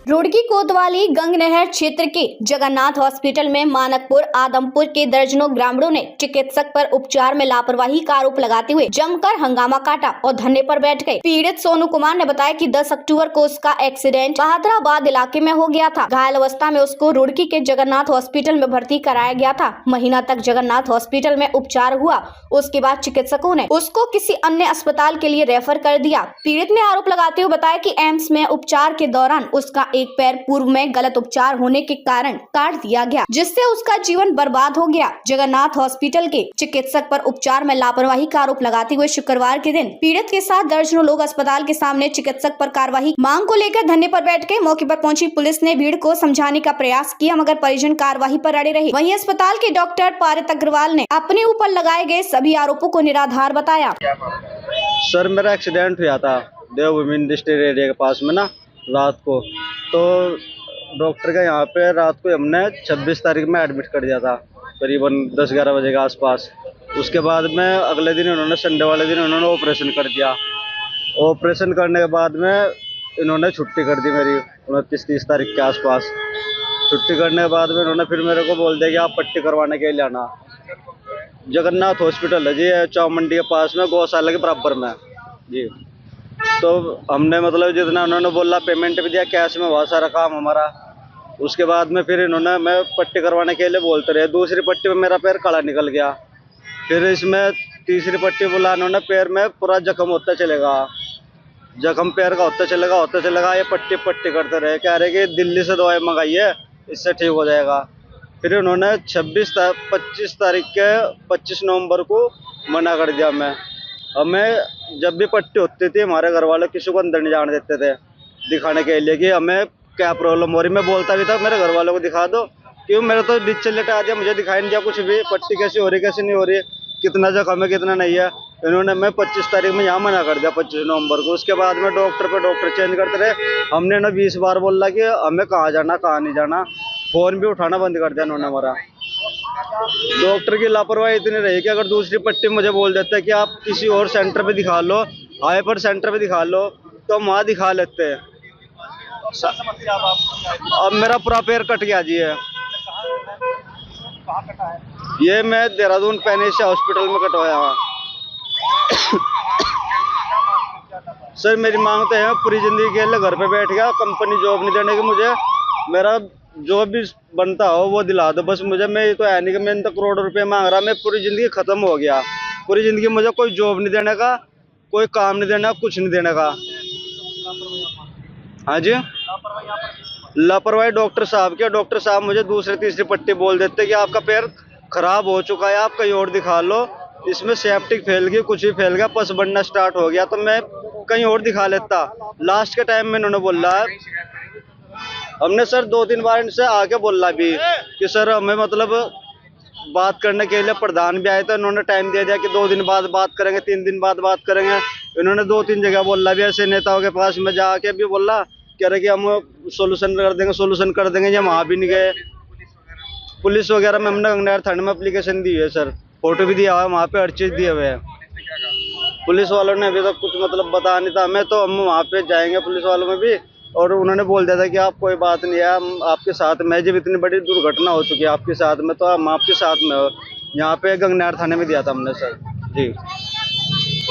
रुड़की कोतवाली गंगनहर क्षेत्र के जगन्नाथ हॉस्पिटल में मानकपुर आदमपुर के दर्जनों ग्रामीणों ने चिकित्सक पर उपचार में लापरवाही का आरोप लगाते हुए जमकर हंगामा काटा और धरने पर बैठ गए। पीड़ित सोनू कुमार ने बताया कि 10 अक्टूबर को उसका एक्सीडेंट बहादुराबाद इलाके में हो गया था। घायल अवस्था में उसको रुड़की के जगन्नाथ हॉस्पिटल में भर्ती कराया गया था। महीना तक जगन्नाथ हॉस्पिटल में उपचार हुआ। उसके बाद चिकित्सकों ने उसको किसी अन्य अस्पताल के लिए रेफर कर दिया। पीड़ित ने आरोप लगाते हुए बताया कि एम्स में उपचार के दौरान उसका एक पैर पूर्व में गलत उपचार होने के कारण काट दिया गया, जिससे उसका जीवन बर्बाद हो गया। जगन्नाथ हॉस्पिटल के चिकित्सक पर उपचार में लापरवाही का आरोप लगाते हुए शुक्रवार के दिन पीड़ित के साथ दर्जनों लोग अस्पताल के सामने चिकित्सक पर कार्रवाई मांग को लेकर धरने पर बैठ गए। मौके पर पहुंची पुलिस ने भीड़ को समझाने का प्रयास किया, मगर परिजन कार्रवाई पर अड़े रहे। वहीं अस्पताल के डॉक्टर पारित अग्रवाल ने अपने ऊपर लगाए गए सभी आरोपों को निराधार बताया। सर, मेरा एक्सीडेंट हुआ था देवभूमि इंडस्ट्रियल एरिया के पास में ना रात को। तो डॉक्टर का यहाँ पे रात को हमने 26 तारीख में एडमिट कर दिया था करीबन 10-11 बजे के आसपास। उसके बाद में अगले दिन उन्होंने संडे वाले दिन उन्होंने ऑपरेशन कर दिया। ऑपरेशन करने के बाद में इन्होंने छुट्टी कर दी मेरी 29-30 तारीख के आसपास। छुट्टी करने के बाद में उन्होंने फिर मेरे को बोल दिया कि आप पट्टी करवाने के लिए आना। जगन्नाथ हॉस्पिटल है जी, चौ मंडी के पास में, गौशाला के बराबर में जी। तो हमने मतलब जितना उन्होंने बोला पेमेंट भी दिया, कैश में हुआ सारा काम हमारा। उसके बाद में फिर इन्होंने मैं पट्टी करवाने के लिए बोलते रहे। दूसरी पट्टी में मेरा पैर काला निकल गया। फिर इसमें तीसरी पट्टी बोला इन्होंने, पैर में पूरा जख्म होता चलेगा, जख्म पैर का होता चलेगा। ये पट्टी करते रहे, कह रहे कि दिल्ली से दवाई मंगाइए इससे ठीक हो जाएगा। फिर उन्होंने 25 नवंबर को मना कर दिया। हमें जब भी पट्टी होती थी हमारे घर वाले किसी को अंदर नहीं जाने देते थे दिखाने के लिए कि हमें क्या प्रॉब्लम हो रही। मैं बोलता भी था मेरे घर वालों को दिखा दो, क्यों मेरे तो नीचे लेटा दिया, मुझे दिखाई नहीं दिया कुछ भी, पट्टी कैसी हो रही कैसी नहीं हो रही, कितना जख्म है कितना नहीं है। इन्होंने मैं 25 तारीख में यहाँ मना कर दिया 25 नवंबर को। उसके बाद में डॉक्टर चेंज करते रहे। हमने ना 20 बार बोला कि हमें कहाँ जाना कहाँ नहीं जाना, फोन भी उठाना बंद कर दिया इन्होंने हमारा। डॉक्टर की लापरवाही इतनी रही कि अगर दूसरी पट्टी मुझे बोल देते हैं कि आप किसी और सेंटर पे दिखा लो, हाइपर सेंटर पे दिखा लो, तो हम वहाँ दिखा लेते हैं। अब मेरा पूरा पैर कट गया जी है। ये मैं देहरादून पैनेशिया हॉस्पिटल में कटवाया हुआ। सर, मेरी मांग तो है पूरी जिंदगी के लिए घर पे बैठ गया, कंपनी जॉब नहीं देने की मुझे, मेरा जो भी बनता हो वो दिला दो बस मुझे। मैं ये तो है नहीं कि मैं तो करोड़ों रुपए मांग रहा, मैं पूरी जिंदगी खत्म हो गया। पूरी जिंदगी मुझे कोई जॉब नहीं देने का, कोई काम नहीं देने का, कुछ नहीं देने का। हाँ जी, लापरवाही डॉक्टर साहब की। डॉक्टर साहब मुझे दूसरी तीसरी पट्टी बोल देते कि आपका पैर खराब हो चुका है, आप कहीं और दिखा लो, इसमें सेप्टिक फैल गई, कुछ भी फैल गया, पस बढ़ना स्टार्ट हो गया, तो मैं कहीं और दिखा लेता। लास्ट के टाइम में इन्होंने बोला, हमने सर 2-3 बार इनसे आके बोला भी कि सर हमें मतलब बात करने के लिए प्रधान भी आए थे, इन्होंने टाइम दे दिया कि 2 दिन बाद बात करेंगे, 3 दिन बाद बात करेंगे। इन्होंने 2-3 जगह बोला भी, ऐसे नेताओं के पास में जाके भी बोला, कह रहे कि हम सोल्यूशन कर देंगे। ये वहाँ भी नहीं गए। पुलिस वगैरह में हमने गंगनहर थाने में एप्लीकेशन दी है सर, फोटो भी दिया हुआ है, वहाँ पे हर चीज़ दिए हुए है। पुलिस वालों ने अभी तक कुछ मतलब बता नहीं था हमें, तो हम वहाँ पे जाएंगे पुलिस वालों में भी, और उन्होंने बोल दिया था कि आप कोई बात नहीं है, हम आपके साथ में, जब इतनी बड़ी दुर्घटना हो चुकी है आपके साथ में, तो हम आपके साथ में हो। यहाँ पे गंगनहर थाने में दिया था हमने सर जी।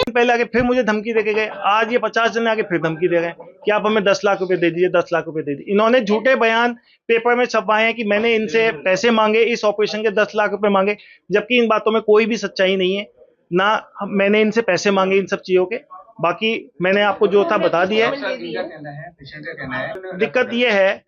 पहले आके फिर मुझे धमकी देके गए। आज ये 50 जन आके फिर धमकी दे रहे हैं कि आप हमें 10 लाख रुपए दे दीजिए, 10 लाख रुपए दे दीजिए। इन्होंने झूठे बयान पेपर में छपवाए हैं कि मैंने इनसे पैसे मांगे, इस ऑपरेशन के 10 लाख रुपए मांगे, जबकि इन बातों में कोई भी सच्चाई नहीं है। ना मैंने इनसे पैसे मांगे इन सब चीजों के, बाकी मैंने आपको जो था बता दिया है। दिक्कत यह है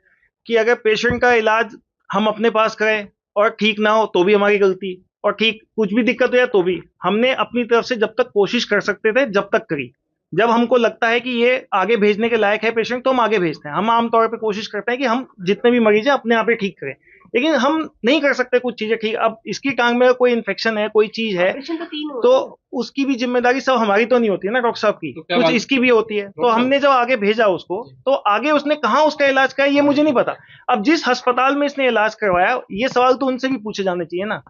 कि अगर पेशेंट का इलाज हम अपने पास करें और ठीक ना हो तो भी हमारी गलती, और ठीक कुछ भी दिक्कत हो या तो भी हमने अपनी तरफ से जब तक कोशिश कर सकते थे जब तक करी। जब हमको लगता है कि ये आगे भेजने के लायक है पेशेंट, तो हम आगे भेजते हैं। हम आमतौर पे कोशिश करते हैं कि हम जितने भी मरीज हैं अपने आप ही ठीक करें, लेकिन हम नहीं कर सकते कुछ चीजें ठीक। अब इसकी टांग में कोई इन्फेक्शन है, कोई चीज है, तो उसकी भी जिम्मेदारी सब हमारी तो नहीं होती है ना डॉक्टर साहब की, कुछ इसकी भी होती है। तो हमने जब आगे भेजा उसको, तो आगे उसने कहाँ उसका इलाज कराया ये मुझे नहीं पता। अब जिस अस्पताल में इसने इलाज करवाया, ये सवाल तो उनसे भी पूछे जाने चाहिए ना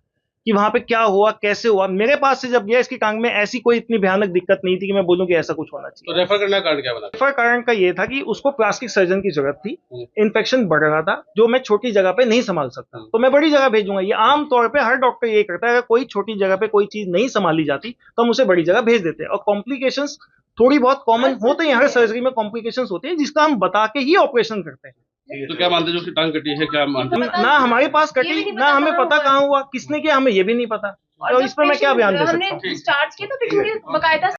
कि वहां पे क्या हुआ, कैसे हुआ। मेरे पास से जब गया इसकी टांग में ऐसी कोई इतनी भयानक दिक्कत नहीं थी कि मैं बोलूं कि ऐसा कुछ होना चाहिए। तो रेफर करने का कारण क्या बना? रेफर कारण का ये था कि उसको प्लास्टिक सर्जन की जरूरत थी, इन्फेक्शन बढ़ रहा था जो मैं छोटी जगह पे नहीं संभाल सकता, तो मैं बड़ी जगह भेजूंगा। ये आम तौर पे हर डॉक्टर ये करता है, अगर कोई छोटी जगह पे कोई चीज नहीं संभाली जाती तो हम उसे बड़ी जगह भेज देते हैं। और कॉम्प्लिकेशंस थोड़ी बहुत कॉमन होते हैं, हर सर्जरी में कॉम्प्लिकेशंस होते हैं जिसका हम बता के ही ऑपरेशन करते हैं। तो क्या मानते हो उसकी टांग कटी है, क्या मानते हो? ना हमारे पास कटी, ना हमें पता कहाँ हुआ, किसने किया, हमें ये भी नहीं पता। तो इस पर मैं क्या बयान दे सकता हूँ। हमने स्टार्ट किया तो फिर बकायदा